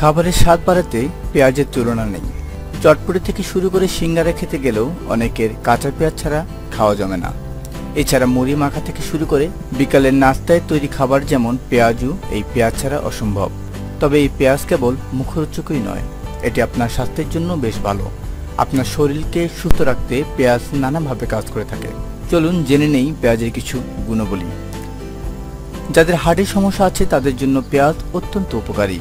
খাবারের স্বাদ বাড়াতে পেঁয়াজের তুলনা নেই। চটপটি থেকে শুরু করে সিঙ্গারা খেতে গেলেও অনেকের কাঁচা পেঁয়াজ ছাড়া খাওয়া জমে না। এছাড়া মুড়ি মাখা থেকে শুরু করে বিকালের নাস্তায় তৈরি খাবার যেমন পেঁয়াজু, এই পেঁয়াজ ছাড়া অসম্ভব। তবে এই পেঁয়াজ কেবল মুখরোচকই নয়, এটি আপনার স্বাস্থ্যের জন্য বেশ ভালো। আপনার শরীরকে সুস্থ রাখতে পেঁয়াজ নানাভাবে কাজ করে থাকে। চলুন জেনে নেই পেঁয়াজের কিছু গুণাবলী। যাদের হার্টের সমস্যা আছে তাদের জন্য পেঁয়াজ অত্যন্ত উপকারী।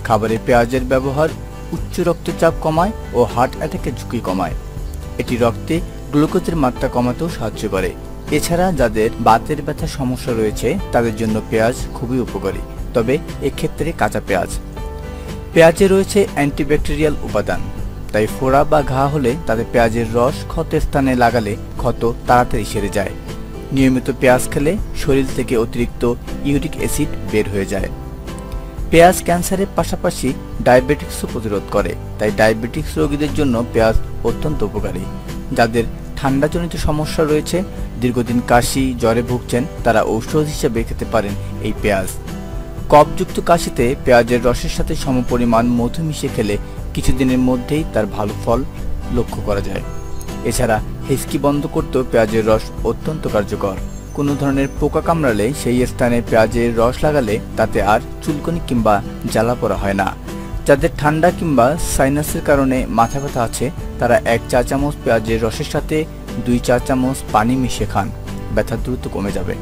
খাবারে পেঁয়াজের ব্যবহার উচ্চ রক্তচাপ কমায় ও হার্ট অ্যাটাকের ঝুঁকি কমায়। এটি রক্তে গ্লুকোজের মাত্রা কমাতেও সাহায্য করে। এছাড়া যাদের বাতের ব্যথার সমস্যা রয়েছে তাদের জন্য পেঁয়াজ খুবই উপকারী, তবে এক্ষেত্রে কাঁচা পেঁয়াজ। পেঁয়াজে রয়েছে অ্যান্টিব্যাকটেরিয়াল উপাদান, তাই ফোড়া বা ঘা হলে তাদের পেঁয়াজের রস ক্ষত স্থানে লাগালে ক্ষত তাড়াতাড়ি সেরে যায়। নিয়মিত পেঁয়াজ খেলে শরীর থেকে অতিরিক্ত ইউরিক অ্যাসিড বের হয়ে যায়। পেঁয়াজ ক্যান্সারের পাশাপাশি ডায়াবেটিক্সও প্রতিরোধ করে, তাই ডায়াবেটিক্স রোগীদের জন্য পেঁয়াজ অত্যন্ত উপকারী। যাদের ঠান্ডাজনিত সমস্যা রয়েছে, দীর্ঘদিন কাশি জ্বরে ভুগছেন, তারা ঔষধ হিসেবে খেতে পারেন এই পেঁয়াজ। কফযুক্ত কাশিতে পেঁয়াজের রসের সাথে সমপরিমাণ মধু মিশিয়ে খেলে কিছুদিনের মধ্যেই তার ভালো ফল লক্ষ্য করা যায়। এছাড়া হিসকি বন্ধ করতেও পেঁয়াজের রস অত্যন্ত কার্যকর। কোনো ধরনের পোকা কামড়ালে সেই স্থানে পেঁয়াজের রস লাগালে তাতে আর চুলকনি কিংবা জ্বালা পোড়া হয় না। যাদের ঠান্ডা কিংবা সাইনাসের কারণে মাথা ব্যথা আছে তারা 1 চা চামচ পেঁয়াজের রসের সাথে 2 চা চামচ পানি মিশিয়ে খান, ব্যথা দ্রুত কমে যাবে।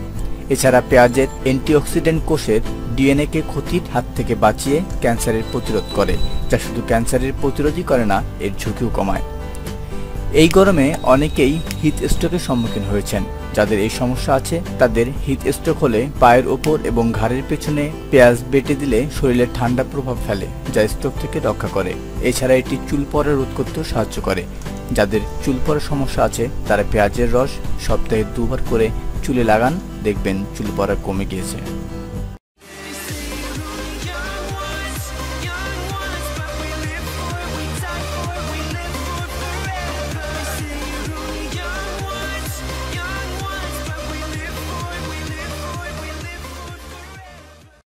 এছাড়া পেঁয়াজের অ্যান্টিঅক্সিডেন্ট কোষের ডিএনএকে ক্ষতির হাত থেকে বাঁচিয়ে ক্যান্সারের প্রতিরোধ করে, যা শুধু ক্যান্সারের প্রতিরোধই করে না, এর ঝুঁকিও কমায়। এই গরমে অনেকেই হিট স্ট্রোকের সম্মুখীন হয়েছেন। যাদের এই সমস্যা আছে তাদের হিট স্ট্রোক হলে পায়ের ওপর এবং ঘাড়ের পেছনে পেঁয়াজ বেটে দিলে শরীরে ঠান্ডা প্রভাব ফেলে, যা স্ট্রোক থেকে রক্ষা করে। এছাড়া এটি চুল পড়া রোধ করতেও সাহায্য করে। যাদের চুল পড়ার সমস্যা আছে তারা পেঁয়াজের রস সপ্তাহে 2 বার করে চুলে লাগান, দেখবেন চুল পড়া কমে গিয়েছে।